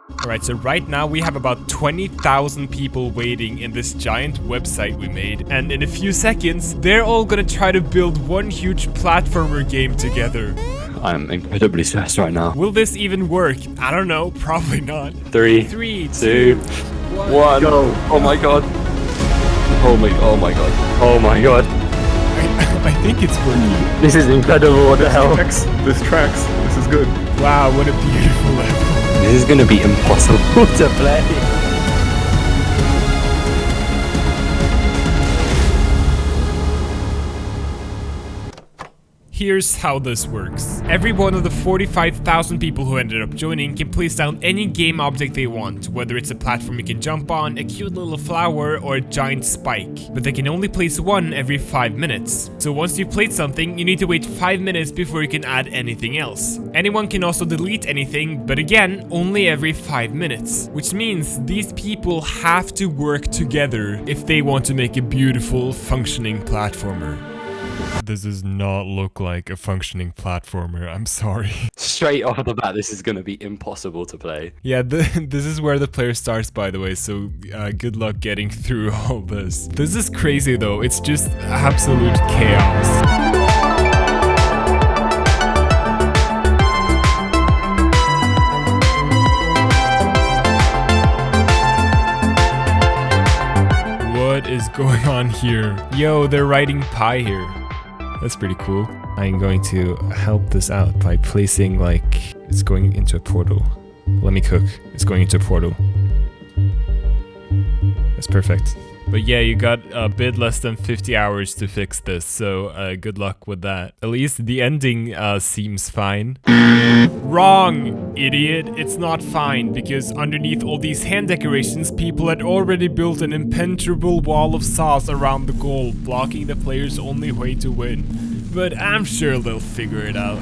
Alright, so right now we have about 20,000 people waiting in this giant website we made, and in a few seconds, they're all gonna try to build one huge platformer game together. I'm incredibly stressed right now. Will this even work? I don't know, probably not. 3, 2, 1. Go. Oh my god. Oh my god. Oh my god. I think it's working. This is incredible, what the hell? This tracks. This is good. Wow, what a beautiful level. This is gonna be impossible to play. Here's how this works. Every one of the 45,000 people who ended up joining can place down any game object they want, whether it's a platform you can jump on, a cute little flower, or a giant spike. But they can only place one every 5 minutes. So once you've played something, you need to wait 5 minutes before you can add anything else. Anyone can also delete anything, but again, only every 5 minutes. Which means these people have to work together if they want to make a beautiful, functioning platformer. This does not look like a functioning platformer, I'm sorry. Straight off the bat, this is gonna be impossible to play. Yeah, this is where the player starts, by the way, so good luck getting through all this. This is crazy though, it's just absolute chaos. What is going on here? Yo, they're writing pi here. That's pretty cool. I'm going to help this out by placing, like, it's going into a portal. Let me cook. It's going into a portal. That's perfect. But yeah, you got a bit less than 50 hours to fix this, so good luck with that. At least the ending seems fine. Wrong, idiot. It's not fine, because underneath all these hand decorations, people had already built an impenetrable wall of sauce around the goal, blocking the player's only way to win. But I'm sure they'll figure it out.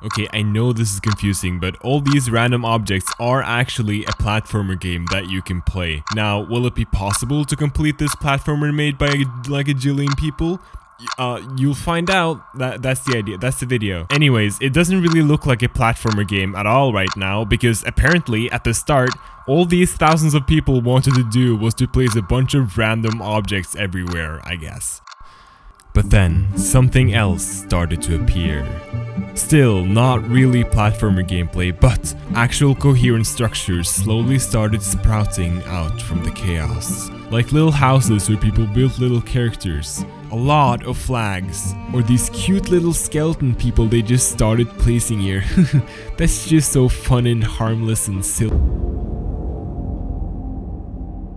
Okay, I know this is confusing, but all these random objects are actually a platformer game that you can play. Now, will it be possible to complete this platformer made by like a jillion people? You'll find out. That's the idea, that's the video. Anyways, it doesn't really look like a platformer game at all right now, because apparently at the start, all these thousands of people wanted to do was to place a bunch of random objects everywhere, I guess. But then, something else started to appear. Still, not really platformer gameplay, but actual coherent structures slowly started sprouting out from the chaos. Like little houses where people built little characters. A lot of flags. Or these cute little skeleton people they just started placing here. That's just so fun and harmless and silly.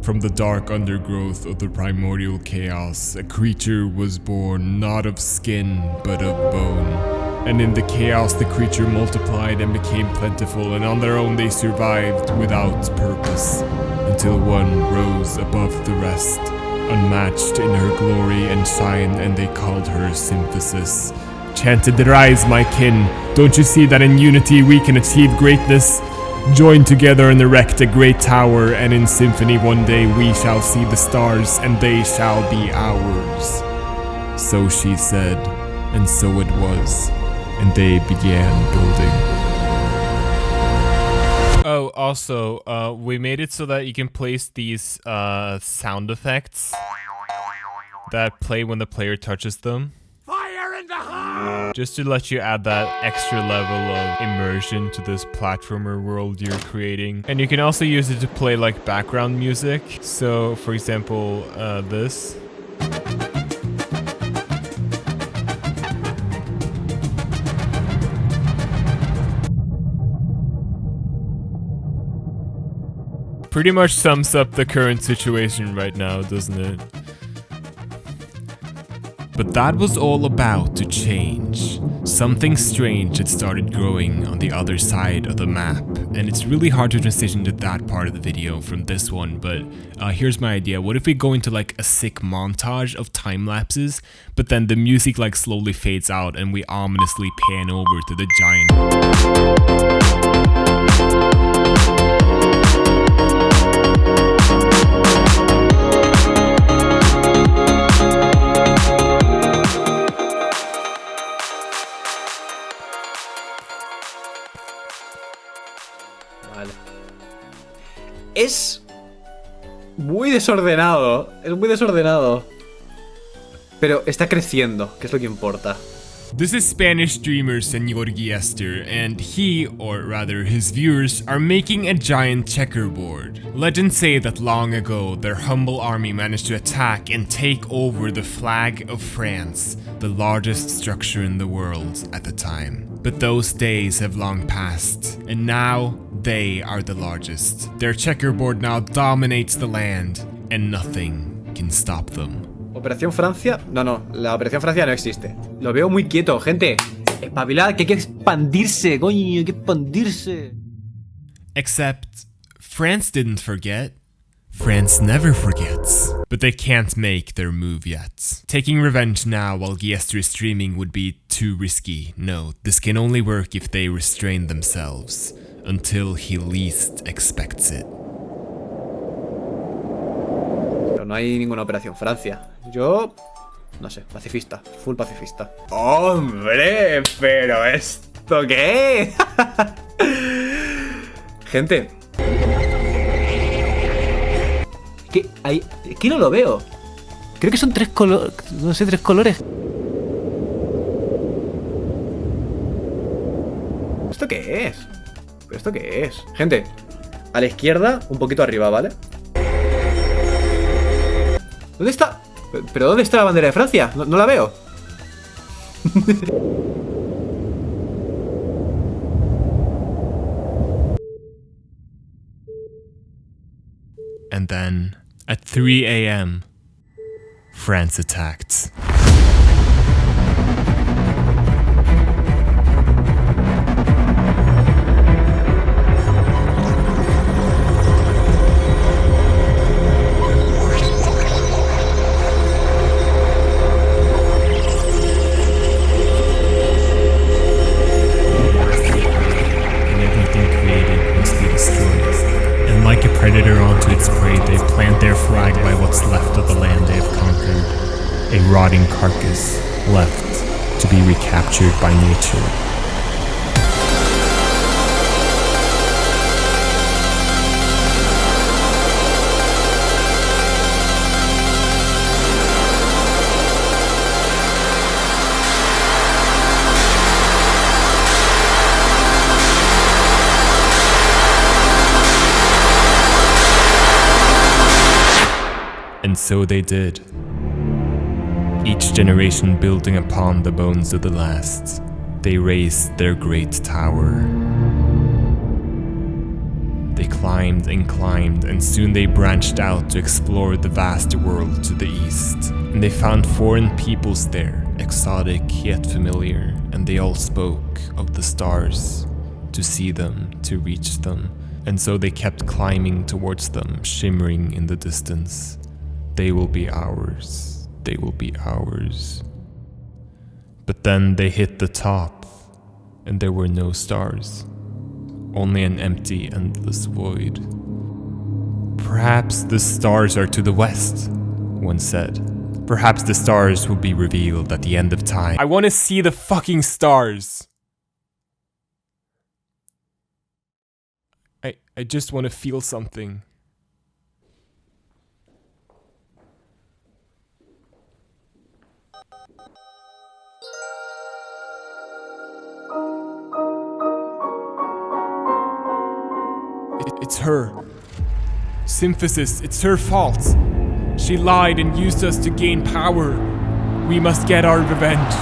From the dark undergrowth of the primordial chaos, a creature was born, not of skin, but of bone. And in the chaos the creature multiplied and became plentiful, and on their own they survived without purpose, until one rose above the rest, unmatched in her glory and shine, and they called her Synthesis. Chanted, "Rise, my kin, don't you see that in unity we can achieve greatness? Join together and erect a great tower, and in symphony one day we shall see the stars, and they shall be ours." So she said, and so it was, and they began building. Oh, also, we made it so that you can place these sound effects that play when the player touches them. Just to let you add that extra level of immersion to this platformer world you're creating. And you can also use it to play like background music. So, for example, this. Pretty much sums up the current situation right now, doesn't it? But that was all about to change. Something strange had started growing on the other side of the map, and it's really hard to transition to that part of the video from this one, but here's my idea. What if we go into like a sick montage of time lapses, but then the music like slowly fades out and we ominously pan over to the giant. es muy desordenado. Es muy desordenado. Pero está creciendo, que es lo que importa. This is Spanish streamer Señor Giester, and he, or rather his viewers, are making a giant checkerboard. Legends say that long ago, their humble army managed to attack and take over the flag of France, the largest structure in the world at the time. But those days have long passed, and now they are the largest. Their checkerboard now dominates the land, and nothing can stop them. Operación Francia. No, la Operación Francia no existe. Lo veo muy quieto, gente. Espabilad, que hay que expandirse, coño, hay que expandirse. Except, France didn't forget. France never forgets. But they can't make their move yet. Taking revenge now while Giester is streaming would be too risky. No, this can only work if they restrain themselves. Until he least expects it. Pero no hay ninguna Operación Francia. Yo... no sé, pacifista. Full pacifista. ¡Hombre! ¿Pero esto qué? Gente. ¿Qué? Hay... Es que no lo veo. Creo que son 3 colores... no sé, 3 colores. ¿Esto qué es? ¿Pero esto qué es? Gente, a la izquierda, un poquito arriba, ¿vale? ¿Dónde está? ¿Pero dónde está la bandera de Francia? No la veo. And then, at 3 a.m., France attacked. Predator onto its prey, they plant their flag by what's left of the land they have conquered. A rotting carcass left to be recaptured by nature. And so they did. Each generation building upon the bones of the last, they raised their great tower. They climbed and climbed, and soon they branched out to explore the vast world to the east. And they found foreign peoples there, exotic yet familiar, and they all spoke of the stars, to see them, to reach them. And so they kept climbing towards them, shimmering in the distance. They will be ours, they will be ours. But then they hit the top, and there were no stars. Only an empty, endless void. Perhaps the stars are to the west, one said. Perhaps the stars will be revealed at the end of time. I want to see the fucking stars! I just want to feel something. It's her. Symphysis, it's her fault. She lied and used us to gain power. We must get our revenge.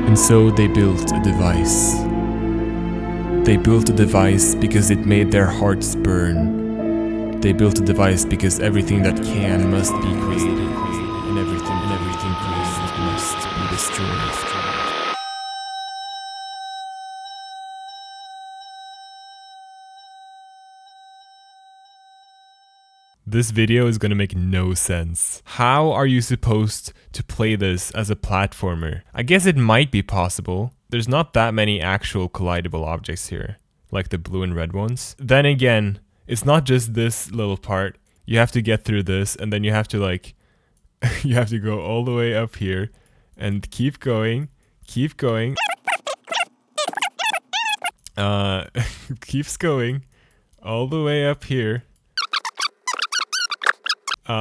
And so they built a device. They built a device because it made their hearts burn. They built a device because everything that can must be created, and everything created must be destroyed. This video is gonna make no sense. How are you supposed to play this as a platformer? I guess it might be possible. There's not that many actual collidable objects here, like the blue and red ones. Then again, it's not just this little part. You have to get through this, and then you have to like, you have to go all the way up here, and keep going, Keeps going all the way up here.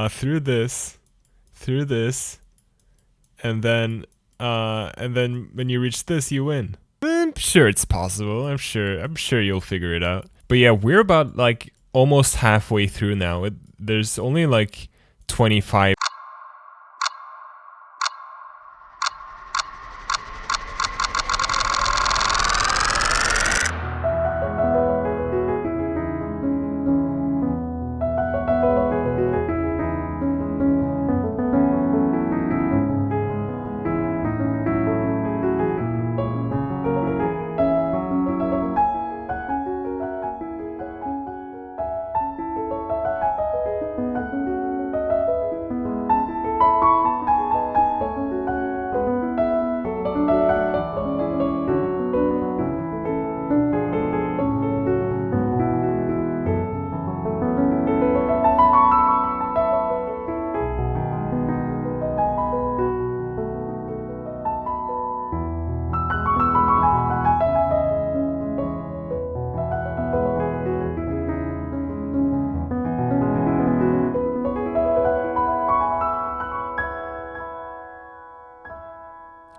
Through this, and then when you reach this, you win. I'm sure it's possible. I'm sure you'll figure it out. But yeah, we're about like almost halfway through now. There's only like 25.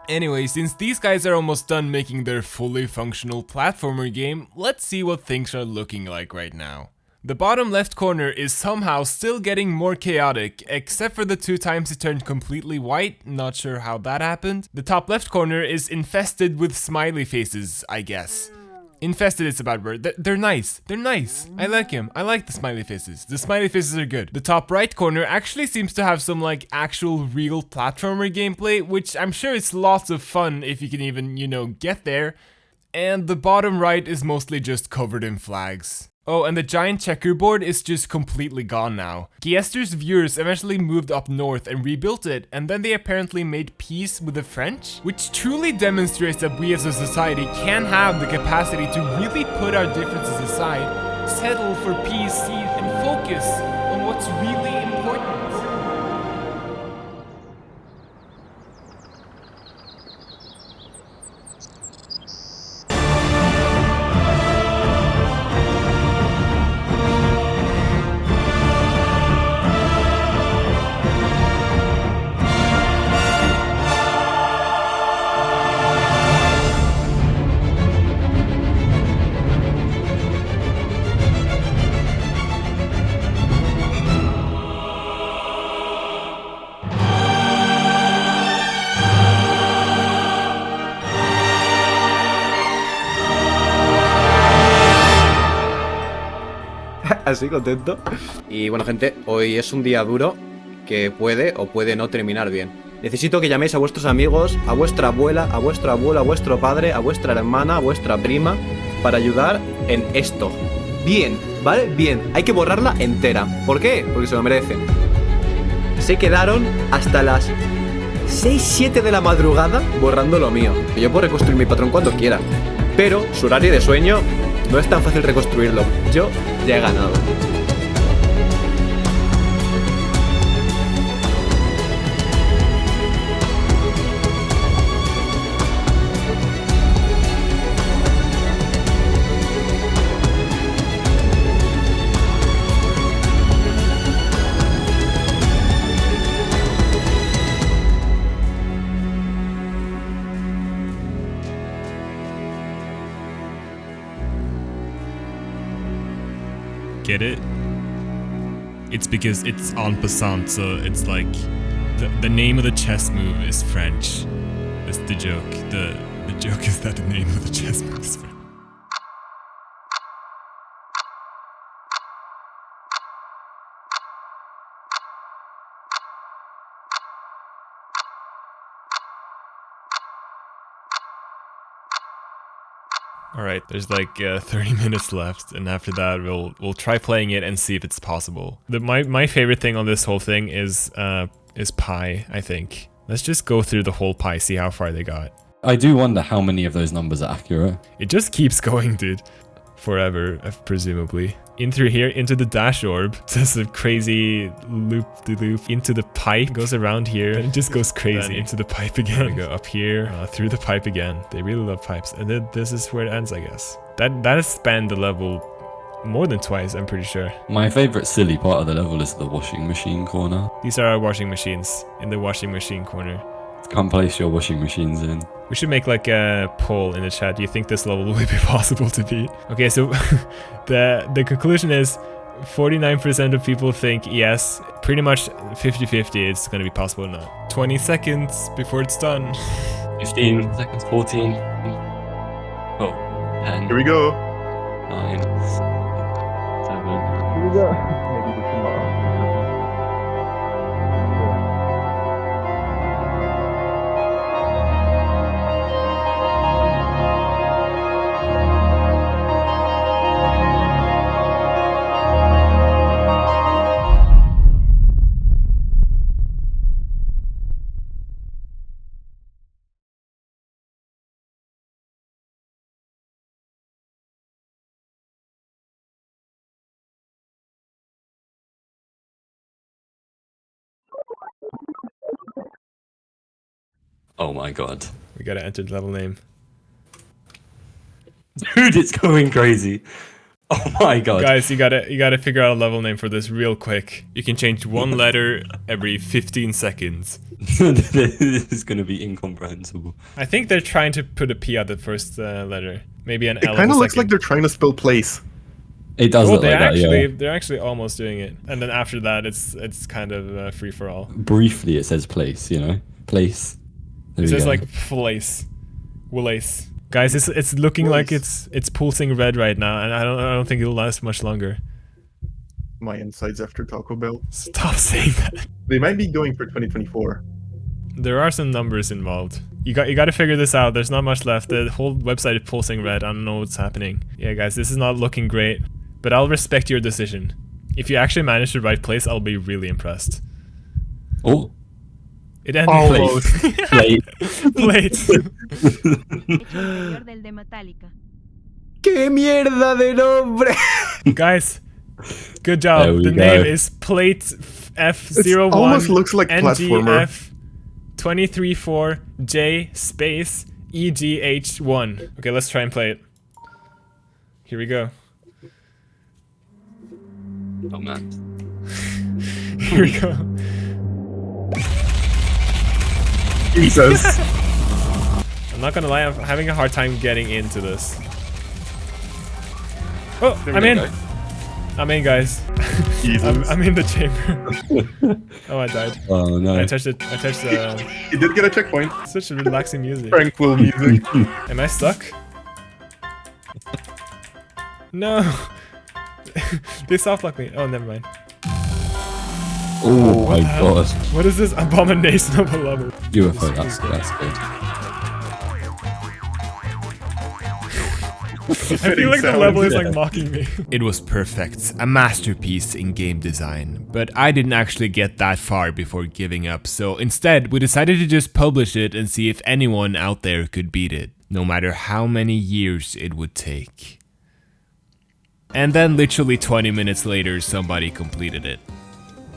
Anyway, since these guys are almost done making their fully functional platformer game, let's see what things are looking like right now. The bottom left corner is somehow still getting more chaotic, except for the 2 times it turned completely white, not sure how that happened. The top left corner is infested with smiley faces, I guess. Infested is a bad word. They're nice. They're nice. I like him. I like the smiley faces. The smiley faces are good. The top right corner actually seems to have some like actual real platformer gameplay, which I'm sure is lots of fun if you can even, you know, get there. And the bottom right is mostly just covered in flags. Oh, and the giant checkerboard is just completely gone now. Giester's viewers eventually moved up north and rebuilt it, and then they apparently made peace with the French, which truly demonstrates that we as a society can have the capacity to really put our differences aside, settle for peace, and focus on what's really important. Así, contento. Y bueno, gente, hoy es un día duro que puede o puede no terminar bien. Necesito que llaméis a vuestros amigos, a vuestra abuela, a vuestro abuelo, a vuestro padre, a vuestra hermana, a vuestra prima, para ayudar en esto. Bien, ¿vale? Bien. Hay que borrarla entera. ¿Por qué? Porque se lo merecen. Se quedaron hasta las 6, 7 de la madrugada borrando lo mío. Yo puedo reconstruir mi patrón cuando quiera, pero su horario de sueño no es tan fácil reconstruirlo. Yo ya he ganado. Get it? It's because it's en passant, so it's like the name of the chess move is French. That's the joke. The joke is that the name of the chess move is French. Alright, there's like 30 minutes left, and after that we'll try playing it and see if it's possible. My favorite thing on this whole thing is pi, I think. Let's just go through the whole pi, see how far they got. I do wonder how many of those numbers are accurate. It just keeps going, dude. Forever, presumably. In through here, into the dash orb. There's a crazy loop-de-loop into the pipe. Goes around here and it just goes crazy. Into the pipe again. We go up here, through the pipe again. They really love pipes. And then this is where it ends, I guess. That has spanned the level more than twice, I'm pretty sure. My favorite silly part of the level is the washing machine corner. These are our washing machines in the washing machine corner. Can't place your washing machines in. We should make like a poll in the chat. Do you think this level will be possible to beat? Okay, so the conclusion is 49% of people think yes, pretty much 50-50 it's gonna be possible or not. 20 seconds before it's done. 15 seconds, 14. Oh, 10. Here we go. 9. 7. Here we go. Maybe tomorrow. Oh my god. We gotta enter the level name. Dude, it's going crazy. Oh my god. Guys, you gotta figure out a level name for this real quick. You can change one letter every 15 seconds. This is gonna be incomprehensible. I think they're trying to put a P at the first letter. Maybe an It L. kind of at the looks like second. they're trying to spell place. It does look like that, yeah. They're actually almost doing it. And then after that, it's kind of free for all. Briefly, it says place, you know? Place. There It we says go. like place, Willace. Guys, it's looking like it's pulsing red right now, and I don't think it'll last much longer. My insides after Taco Bell. Stop saying that. They might be going for 2024. There are some numbers involved. You got to figure this out. There's not much left. The whole website is pulsing red. I don't know what's happening. Yeah, guys, this is not looking great, but I'll respect your decision. If you actually manage the right place, I'll be really impressed. Oh. It ended. Almost. Plate. Plates. ¡Qué mierda de nombre! Guys, good There job. we The go. name is Plate F01 almost looks like platformer. NGF 234J space EGH1. Okay, let's try and play it. Here we go. Oh man. Here we go. Jesus. I'm not gonna lie, I'm having a hard time getting into this. Oh, There we I'm in. go. I'm in, guys. Jesus. I'm in the chamber. Oh, I died. Oh no. I touched it. I touched the. He did get a checkpoint. Such a relaxing music. Tranquil music. Am I stuck? No. They softlocked me. Oh, never mind. Oh my hell? god. What is this abomination of a level? UFO, that's good. I feel like the sound. level is Yeah. like mocking me. It was perfect, a masterpiece in game design, but I didn't actually get that far before giving up, so instead we decided to just publish it and see if anyone out there could beat it, no matter how many years it would take. And then literally 20 minutes later somebody completed it.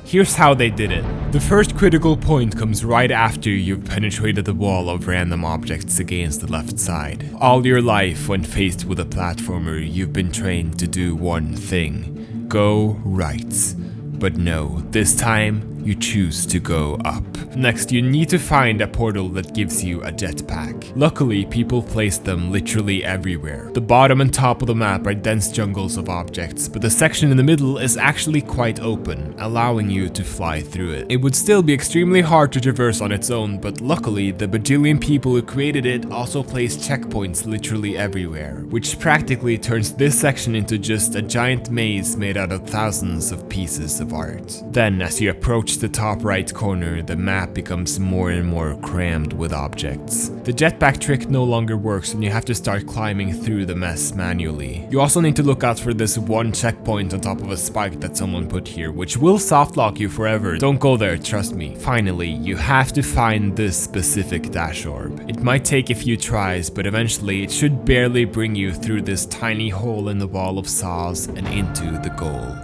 Here's how they did it. The first critical point comes right after you've penetrated the wall of random objects against the left side. All your life, when faced with a platformer, you've been trained to do one thing: go right. But no, this time, you choose to go up. Next, you need to find a portal that gives you a jetpack. Luckily, people place them literally everywhere. The bottom and top of the map are dense jungles of objects, but the section in the middle is actually quite open, allowing you to fly through it. It would still be extremely hard to traverse on its own, but luckily, the bajillion people who created it also placed checkpoints literally everywhere, which practically turns this section into just a giant maze made out of thousands of pieces of art. Then, as you approach the top right corner, the map becomes more and more crammed with objects. The jetpack trick no longer works and you have to start climbing through the mess manually. You also need to look out for this one checkpoint on top of a spike that someone put here, which will softlock you forever. Don't go there, trust me. Finally, you have to find this specific dash orb. It might take a few tries, but eventually it should barely bring you through this tiny hole in the wall of saws and into the goal.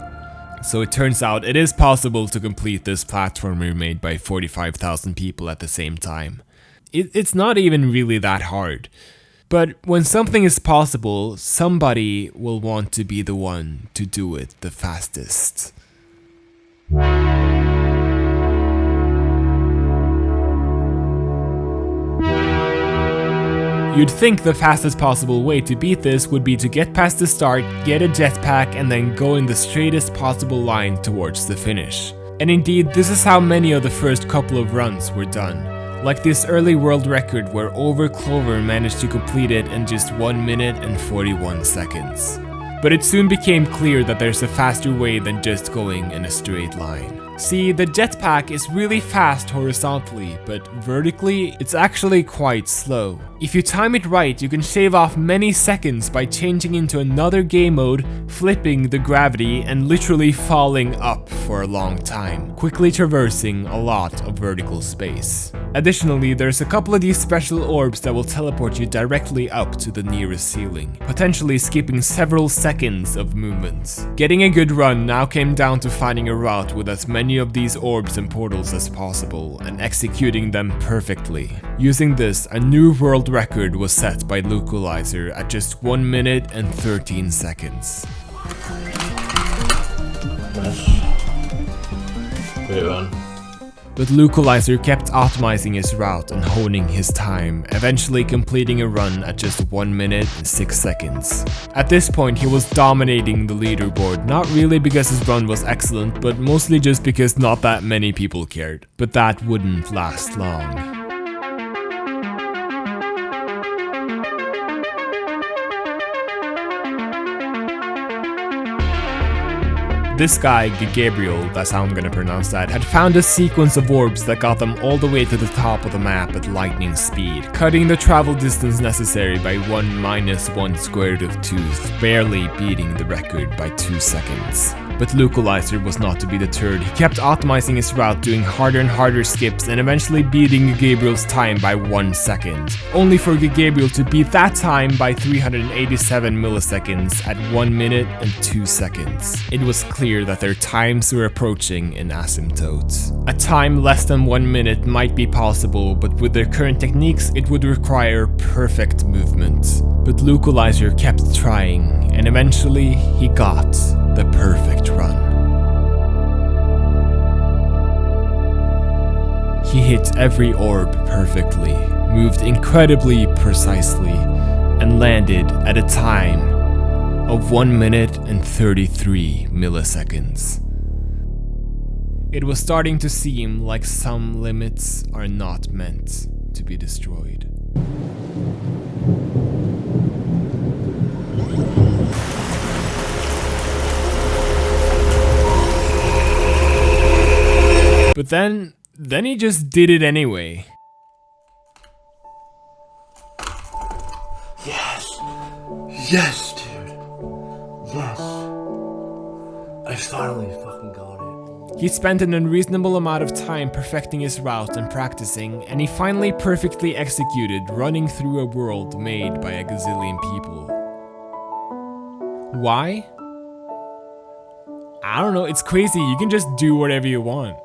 So it turns out it is possible to complete this platformer made by 45,000 people at the same time. It's not even really that hard. But when something is possible, somebody will want to be the one to do it the fastest. You'd think the fastest possible way to beat this would be to get past the start, get a jetpack, and then go in the straightest possible line towards the finish. And indeed, this is how many of the first couple of runs were done. Like this early world record where Clover managed to complete it in just 1 minute and 41 seconds. But it soon became clear that there's a faster way than just going in a straight line. See, the jetpack is really fast horizontally, but vertically, it's actually quite slow. If you time it right, you can shave off many seconds by changing into another game mode, flipping the gravity, and literally falling up for a long time, quickly traversing a lot of vertical space. Additionally, there's a couple of these special orbs that will teleport you directly up to the nearest ceiling, potentially skipping several seconds of movement. Getting a good run now came down to finding a route with as many of these orbs and portals as possible, and executing them perfectly. Using this, a new world record was set by Localizer at just 1 minute and 13 seconds. Great run. But Localizer kept optimizing his route and honing his time, eventually completing a run at just 1 minute and 6 seconds. At this point, he was dominating the leaderboard, not really because his run was excellent, but mostly just because not that many people cared. But that wouldn't last long. This guy, Gabriel, that's how I'm gonna pronounce that, had found a sequence of orbs that got them all the way to the top of the map at lightning speed, cutting the travel distance necessary by 1 minus 1 square root of 2, barely beating the record by 2 seconds. But Localizer was not to be deterred. He kept optimizing his route, doing harder and harder skips, and eventually beating Gabriel's time by 1 second. Only for Gabriel to beat that time by 387 milliseconds at 1 minute and 2 seconds. It was clear that their times were approaching in asymptotes. A time less than 1 minute might be possible, but with their current techniques, it would require perfect movement. But Localizer kept trying, and eventually he got the perfect run. He hit every orb perfectly, moved incredibly precisely, and landed at a time of 1 minute and 33 milliseconds. It was starting to seem like some limits are not meant to be destroyed. But then he just did it anyway. Yes! Yes, dude! Yes! I finally fucking got it. He spent an unreasonable amount of time perfecting his route and practicing, and he finally perfectly executed running through a world made by a gazillion people. Why? I don't know, it's crazy, you can just do whatever you want.